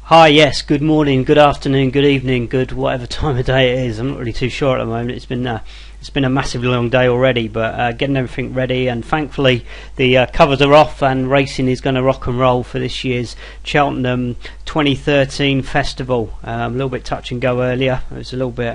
Hi, yes, good morning, good afternoon, good evening, good whatever time of day it is. I'm not really too sure at the moment. It's been a massively long day already, but getting everything ready, and thankfully the covers are off and racing is going to rock and roll for this year's Cheltenham 2013 festival. A little bit touch and go earlier. It was a little bit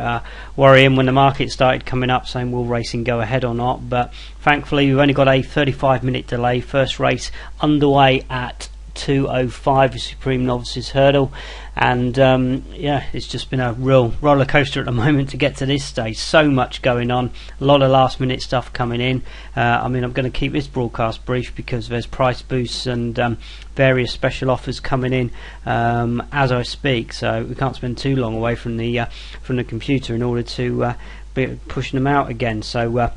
worrying when the market started coming up saying will racing go ahead or not, but thankfully we've only got a 35-minute delay. First race underway at 2:05, the Supreme Novices Hurdle, and yeah, it's just been a real roller coaster at the moment to get to this stage. So much going on, a lot of last minute stuff coming in. I'm going to keep this broadcast brief because there's price boosts and various special offers coming in as I speak, so we can't spend too long away from the computer in order to be pushing them out again. So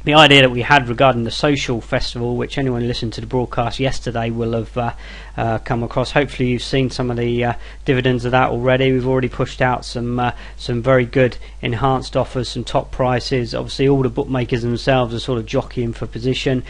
the idea that we had regarding the social festival, which anyone who listened to the broadcast yesterday will have come across. Hopefully you've seen some of the dividends of that already. We've already pushed out some very good enhanced offers, some top prices. Obviously all the bookmakers themselves are sort of jockeying for position,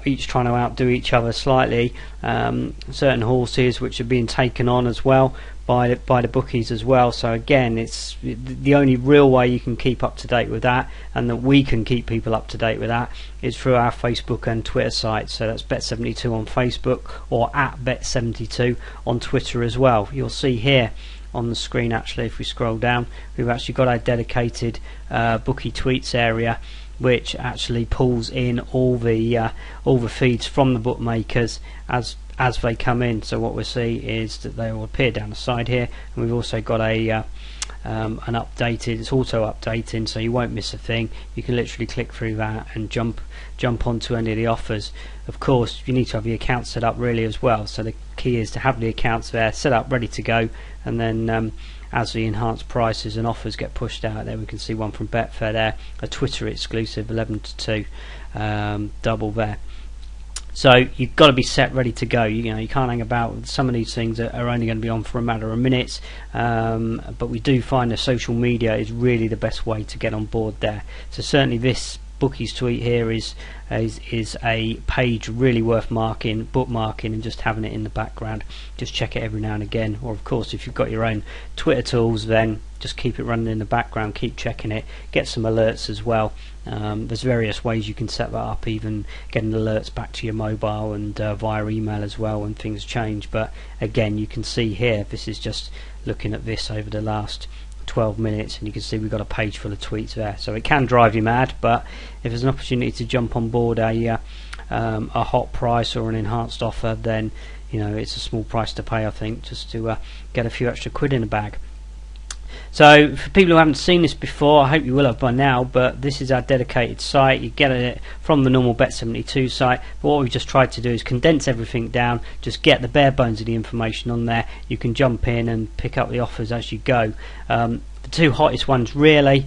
each trying to outdo each other slightly. Certain horses which are being taken on as well by the bookies as well. So again, it's the only real way you can keep up to date with that, and that we can keep people up to date with that, is through our Facebook and Twitter sites. So that's Bet72 on Facebook or at Bet72 on Twitter as well. You'll see here on the screen, actually, if we scroll down, we've actually got our dedicated bookie tweets area, which actually pulls in all the feeds from the bookmakers as they come in. So what we'll see is that they will appear down the side here, and we've also got an updated, it's auto updating, so you won't miss a thing. You can literally click through that and jump onto any of the offers. Of course you need to have the account set up really as well, so the key is to have the accounts there set up ready to go, and then as the enhanced prices and offers get pushed out, there we can see one from Betfair there, a Twitter exclusive 11-2 double there. So you've got to be set ready to go. You can't hang about. Some of these things are only going to be on for a matter of minutes, but we do find that social media is really the best way to get on board there. So certainly this bookies tweet here is a page really worth bookmarking and just having it in the background. Just check it every now and again, or of course if you've got your own Twitter tools, then just keep it running in the background, keep checking it, get some alerts as well. There's various ways you can set that up, even getting alerts back to your mobile and via email as well when things change. But again, you can see here, this is just looking at this over the last 12 minutes, and you can see we've got a page full of tweets there. So it can drive you mad, but if there's an opportunity to jump on board a hot price or an enhanced offer, then it's a small price to pay, I think, just to get a few extra quid in the bag. So for people who haven't seen this before, I hope you will have by now, but this is our dedicated site. You get it from the normal Bet72 site, but what we've just tried to do is condense everything down, just get the bare bones of the information on there. You can jump in and pick up the offers as you go. The two hottest ones really,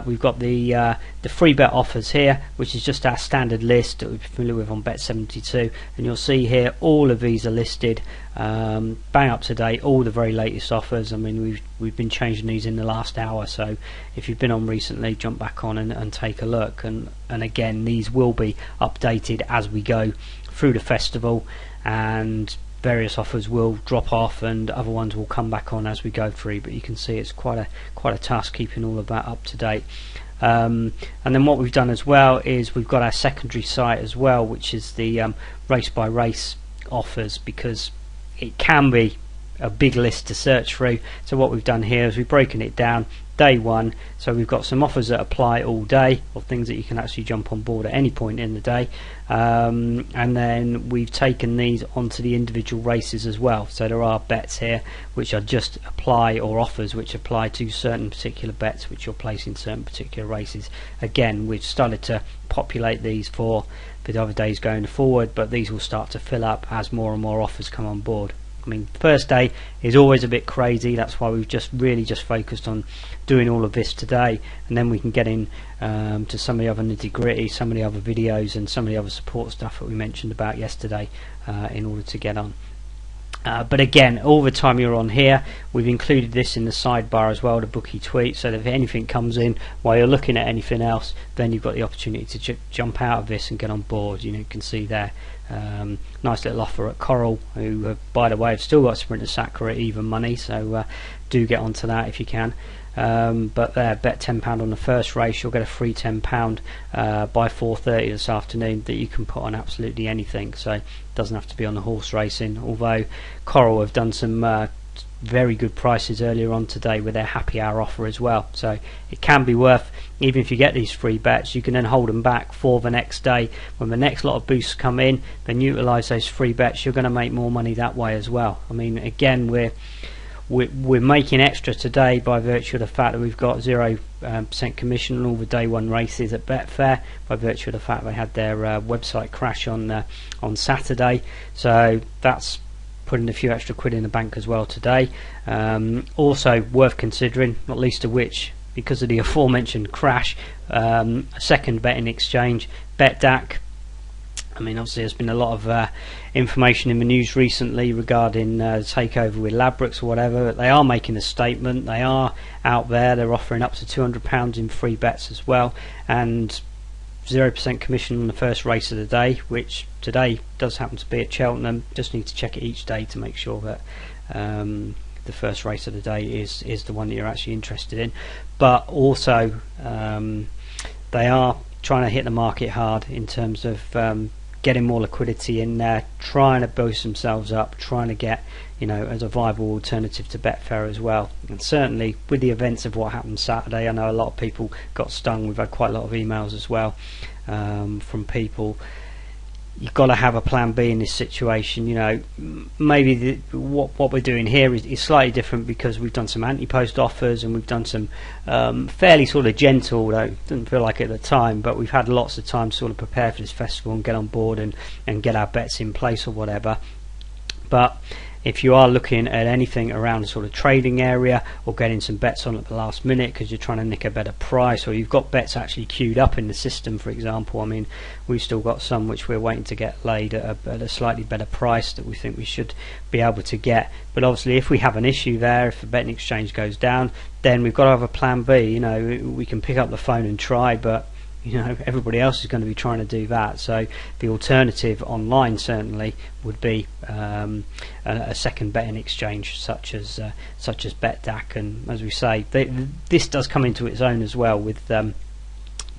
we've got the free bet offers here, which is just our standard list that we're familiar with on Bet72, and you'll see here all of these are listed bang up to date, all the very latest offers. I mean, we've been changing these in the last hour, so if you've been on recently, jump back on and take a look, and again, these will be updated as we go through the festival, and various offers will drop off and other ones will come back on as we go through, but you can see it's quite a task keeping all of that up to date. And then what we've done as well is we've got our secondary site as well, which is the race by race offers, because it can be a big list to search through. So what we've done here is we've broken it down day one, so we've got some offers that apply all day, or things that you can actually jump on board at any point in the day, and then we've taken these onto the individual races as well. So there are bets here which are just apply, or offers which apply to certain particular bets which you're placing certain particular races. Again, we've started to populate these for the other days going forward, but these will start to fill up as more and more offers come on board. I mean, the first day is always a bit crazy. That's why we've just focused on doing all of this today, and then we can get in to some of the other nitty-gritty, some of the other videos and some of the other support stuff that we mentioned about yesterday in order to get on. But again, all the time you're on here, we've included this in the sidebar as well, the bookie tweet, so that if anything comes in while you're looking at anything else, then you've got the opportunity to jump out of this and get on board. You can see there, nice little offer at Coral, who have, by the way, have still got Sprinter Sacre at even money, so do get onto that if you can. But there, bet £10 on the first race, you'll get a free £10 by 4:30 this afternoon that you can put on absolutely anything, so it doesn't have to be on the horse racing, although Coral have done some very good prices earlier on today with their happy hour offer as well, so it can be worth, even if you get these free bets, you can then hold them back for the next day when the next lot of boosts come in, then utilise those free bets. You're going to make more money that way as well. I mean, again, we're making extra today by virtue of the fact that we've got 0% commission on all the day one races at Betfair, by virtue of the fact they had their website crash on Saturday, so that's putting a few extra quid in the bank as well today. Also worth considering, not least of which, because of the aforementioned crash, a second betting exchange, BetDAC. I mean, obviously there's been a lot of information in the news recently regarding takeover with Ladbrokes or whatever, but they are making a statement. They are out there, they're offering up to £200 in free bets as well, and 0% commission on the first race of the day, which today does happen to be at Cheltenham. Just need to check it each day to make sure that the first race of the day is the one that you're actually interested in. But also they are trying to hit the market hard in terms of getting more liquidity in there, trying to boost themselves up, trying to get, as a viable alternative to Betfair as well. And certainly with the events of what happened Saturday, I know a lot of people got stung. We've had quite a lot of emails as well from people. You've got to have a plan B in this situation. Maybe what we're doing here is slightly different because we've done some anti-post offers and we've done some fairly sort of gentle, though it didn't feel like it at the time, but we've had lots of time to sort of prepare for this festival and get on board and get our bets in place or whatever. But if you are looking at anything around the sort of trading area or getting some bets on at the last minute because you're trying to nick a better price, or you've got bets actually queued up in the system, for example, I mean, we've still got some which we're waiting to get laid at a slightly better price that we think we should be able to get. But obviously if we have an issue there, if the betting exchange goes down, then we've got to have a plan B. We can pick up the phone and try, but everybody else is going to be trying to do that. So the alternative online certainly would be a second betting exchange such as BetDAC. And as we say, this does come into its own as well with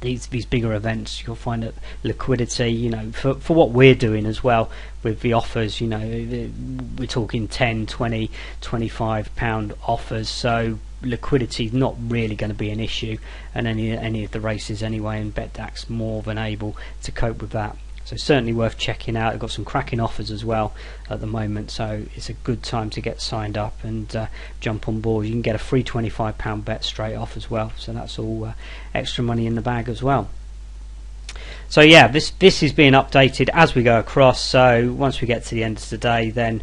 these bigger events. You'll find that liquidity, for what we're doing as well with the offers, we're talking 10, 20, 25 pound offers, so liquidity is not really going to be an issue and any of the races anyway, and BetDAC's more than able to cope with that. So certainly worth checking out. They've got some cracking offers as well at the moment, so it's a good time to get signed up and jump on board. You can get a free £25 bet straight off as well, so that's all extra money in the bag as well. So yeah, this is being updated as we go across, so once we get to the end of the day, then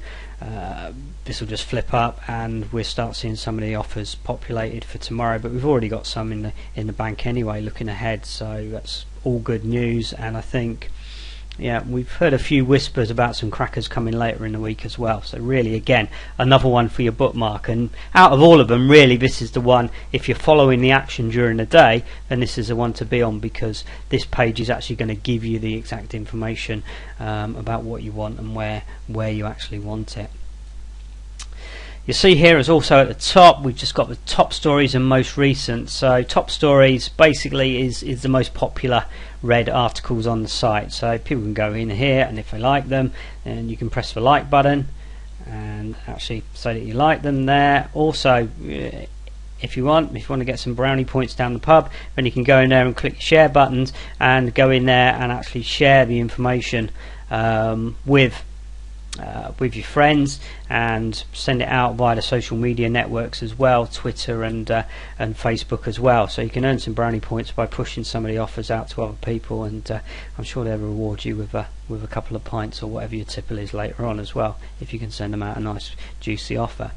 this will just flip up and we'll start seeing some of the offers populated for tomorrow. But we've already got some in the bank anyway looking ahead, so that's all good news. And I think, yeah, we've heard a few whispers about some crackers coming later in the week as well, so really again another one for your bookmark. And out of all of them, really this is the one, if you're following the action during the day, then this is the one to be on, because this page is actually going to give you the exact information about what you want and where you actually want it. You see here is also at the top, we've just got the top stories and most recent. So top stories basically is the most popular read articles on the site. So people can go in here, and if they like them, then you can press the like button and actually say that you like them there. Also, if you want to get some brownie points down the pub, then you can go in there and click share buttons and go in there and actually share the information with your friends and send it out via the social media networks as well, Twitter and Facebook as well. So you can earn some brownie points by pushing some of the offers out to other people, and I'm sure they'll reward you with a couple of pints or whatever your tipple is later on as well, if you can send them out a nice juicy offer.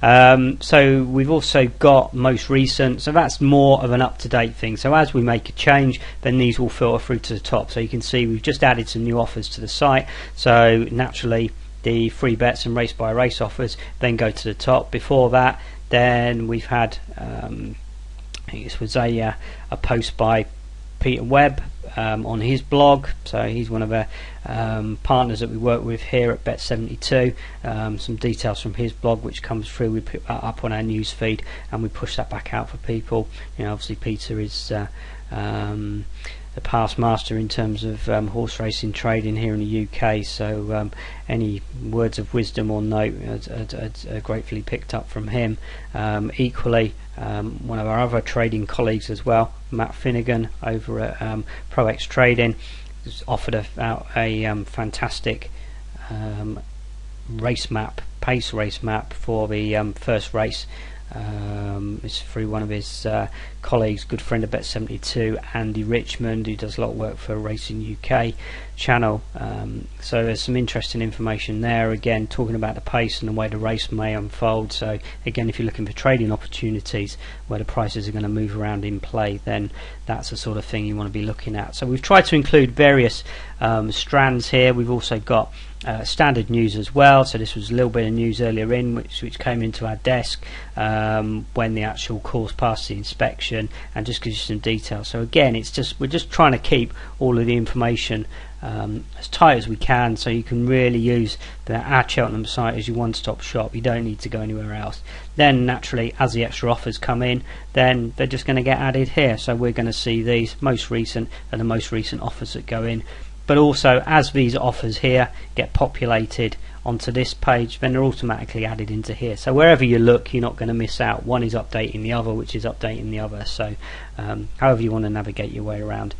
So we've also got most recent, so that's more of an up-to-date thing. So as we make a change, then these will filter through to the top. So you can see we've just added some new offers to the site, so naturally the free bets and race by race offers then go to the top. Before that, then we've had I think this was a post by Peter Webb on his blog. So he's one of our partners that we work with here at Bet72. Some details from his blog which comes through, we put that up on our news feed and we push that back out for people. Obviously Peter is the past master in terms of horse racing trading here in the UK, so any words of wisdom or note are gratefully picked up from him. Equally, one of our other trading colleagues as well, Matt Finnegan over at ProX Trading, has offered out a fantastic race map, pace race map for the first race. It's through one of his colleagues, good friend of Bet72, Andy Richmond, who does a lot of work for Racing UK channel. So there's some interesting information there, again talking about the pace and the way the race may unfold. So again, if you're looking for trading opportunities where the prices are going to move around in play, then that's the sort of thing you want to be looking at. So we've tried to include various strands here. We've also got standard news as well. So this was a little bit of news earlier in which came into our desk when the actual course passed the inspection, and just gives you some details. So again, we're just trying to keep all of the information as tight as we can, so you can really use our Cheltenham site as your one-stop shop. You don't need to go anywhere else. Then naturally, as the extra offers come in, then they're just going to get added here. So we're going to see these most recent and the most recent offers that go in. But also, as these offers here get populated onto this page, then they're automatically added into here. So wherever you look, you're not going to miss out. One is updating the other, which is updating the other. So however you want to navigate your way around.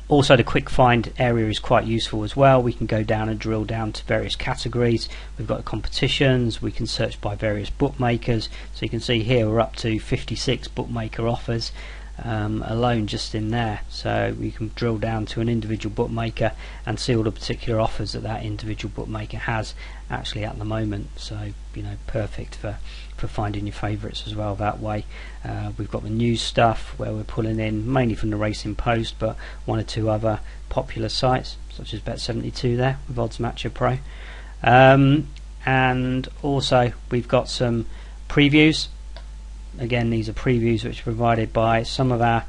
Also, the quick find area is quite useful as well. We can go down and drill down to various categories. We've got competitions, we can search by various bookmakers. So you can see here we're up to 56 bookmaker offers alone just in there. So we can drill down to an individual bookmaker and see all the particular offers that individual bookmaker has actually at the moment. So perfect for finding your favourites as well that way. We've got the news stuff where we're pulling in mainly from the Racing Post, but one or two other popular sites such as Bet72 there with Odds Matcher Pro. And also we've got some previews. Again, these are previews which are provided by some of our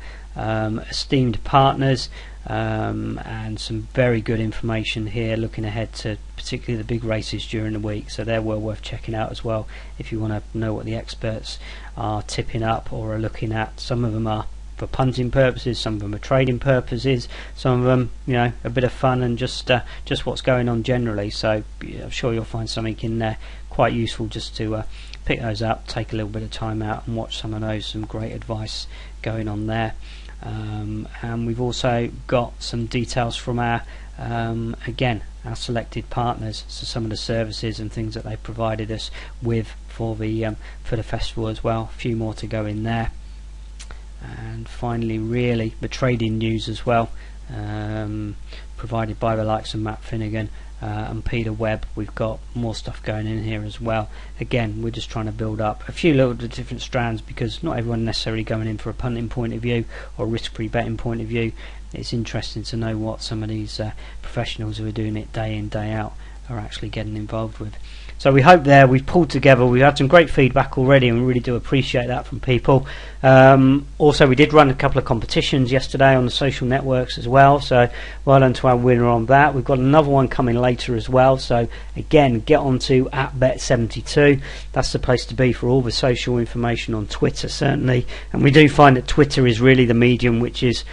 esteemed partners, and some very good information here looking ahead to particularly the big races during the week. So they're well worth checking out as well if you want to know what the experts are tipping up or are looking at. Some of them are for punting purposes, some of them are trading purposes, some of them a bit of fun and just what's going on generally. So I'm sure you'll find something in there quite useful just to pick those up, take a little bit of time out and watch some of those. Some great advice going on there. And we've also got some details from our again our selected partners, so some of the services and things that they provided us with for the festival as well. A few more to go in there. And finally, really, the trading news as well, provided by the likes of Matt Finnegan and Peter Webb. We've got more stuff going in here as well. Again, we're just trying to build up a few little different strands, because not everyone necessarily going in for a punting point of view or risk-free betting point of view. It's interesting to know what some of these professionals who are doing it day in, day out are actually getting involved with. So we hope there we've pulled together. We've had some great feedback already, and we really do appreciate that from people. Also, we did run a couple of competitions yesterday on the social networks as well, so well done to our winner on that. We've got another one coming later as well, so again, get onto @Bet72. That's the place to be for all the social information on Twitter, certainly. And we do find that Twitter is really the medium which is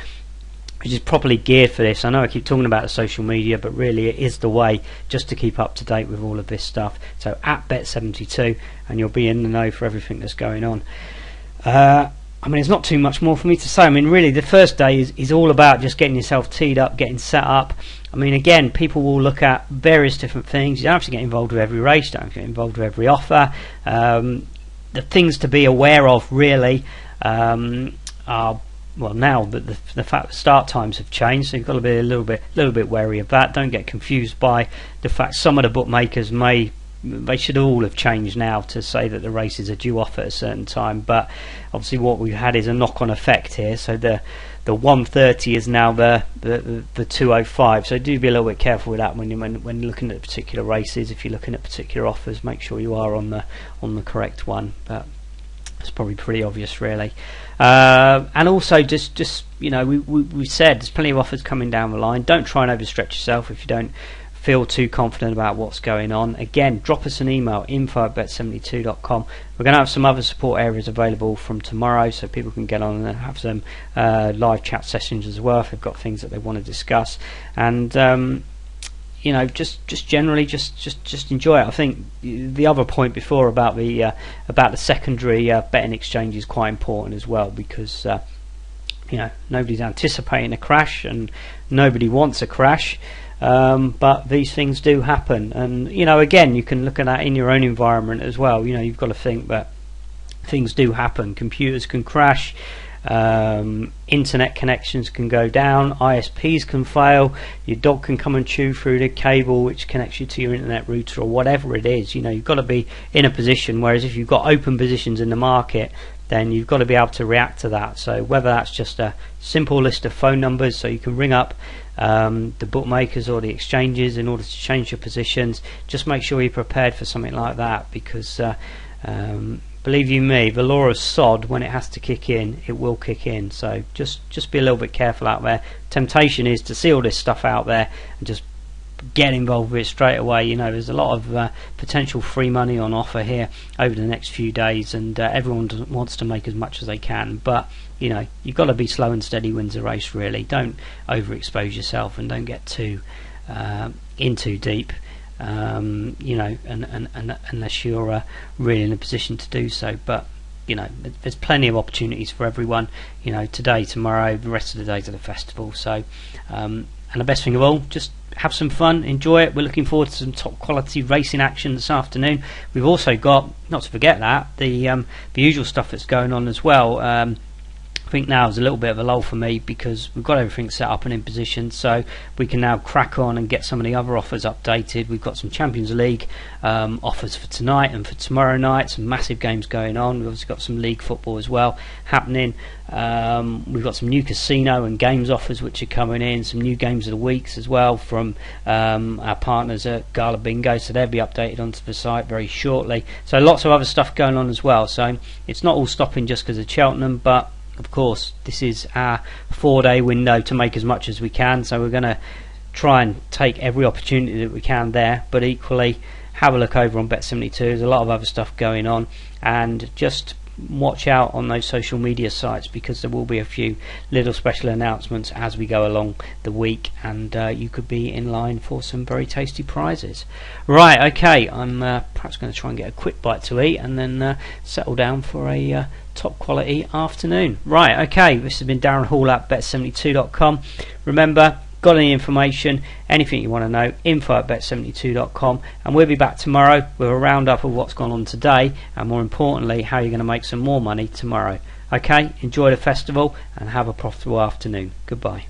properly geared for this. I know I keep talking about the social media, but really it is the way just to keep up to date with all of this stuff. So @Bet72, and you'll be in the know for everything that's going on. I mean, there's not too much more for me to say. I mean, really, the first day is all about just getting yourself teed up, getting set up. I mean, again, people will look at various different things. You don't have to get involved with every race, you don't have to get involved with every offer. The things to be aware of really are, well, now that the fact that start times have changed, so you've got to be a little bit wary of that. Don't get confused by the fact some of the bookmakers they should all have changed now to say that the races are due off at a certain time, but obviously what we've had is a knock-on effect here. So the the 130 is now the 205. So do be a little bit careful with that when you're looking at particular races. If you're looking at particular offers, make sure you are on the correct one. But it's probably pretty obvious, really. And also, just we said there's plenty of offers coming down the line. Don't try and overstretch yourself if you don't feel too confident about what's going on. Again, drop us an email, info@bet72.com. We're going to have some other support areas available from tomorrow, so people can get on and have some live chat sessions as well if they've got things that they want to discuss. And just generally, just enjoy it. I think the other point before about the secondary betting exchange is quite important as well, because nobody's anticipating a crash and nobody wants a crash. But these things do happen, and again, you can look at that in your own environment as well. You've got to think that things do happen. Computers can crash, internet connections can go down, ISPs can fail, your dog can come and chew through the cable which connects you to your internet router, or whatever it is. You've got to be in a position, whereas if you've got open positions in the market, then you've got to be able to react to that. So whether that's just a simple list of phone numbers so you can ring up the bookmakers or the exchanges in order to change your positions, just make sure you're prepared for something like that, because believe you me, the law of sod, when it has to kick in, it will kick in. So just be a little bit careful out there. Temptation is to see all this stuff out there and just get involved with it straight away. There's a lot of potential free money on offer here over the next few days, and everyone wants to make as much as they can, but you've got to be slow and steady wins the race, really. Don't overexpose yourself and don't get too in too deep, and unless you're really in a position to do so. But there's plenty of opportunities for everyone, today, tomorrow, the rest of the days of the festival. So and the best thing of all, just have some fun, enjoy it. We're looking forward to some top quality racing action this afternoon. We've also got, not to forget that, the usual stuff that's going on as well. I think now is a little bit of a lull for me, because we've got everything set up and in position, so we can now crack on and get some of the other offers updated. We've got some Champions League offers for tonight and for tomorrow night, some massive games going on. We've also got some league football as well happening. We've got some new casino and games offers which are coming in, some new games of the weeks as well from our partners at Gala Bingo, so they'll be updated onto the site very shortly. So lots of other stuff going on as well, so it's not all stopping just because of Cheltenham, but of course this is our 4-day window to make as much as we can, so we're going to try and take every opportunity that we can there, but equally have a look over on Bet72. There's a lot of other stuff going on, and just watch out on those social media sites, because there will be a few little special announcements as we go along the week, and you could be in line for some very tasty prizes. Right, okay, I'm perhaps going to try and get a quick bite to eat and then settle down for a top quality afternoon. Right, okay, this has been Darren Hall at bet72.com. Remember, got any information, anything you want to know, info@bet72.com, and we'll be back tomorrow with a roundup of what's gone on today, and more importantly, how you're going to make some more money tomorrow. Okay, enjoy the festival and have a profitable afternoon. Goodbye.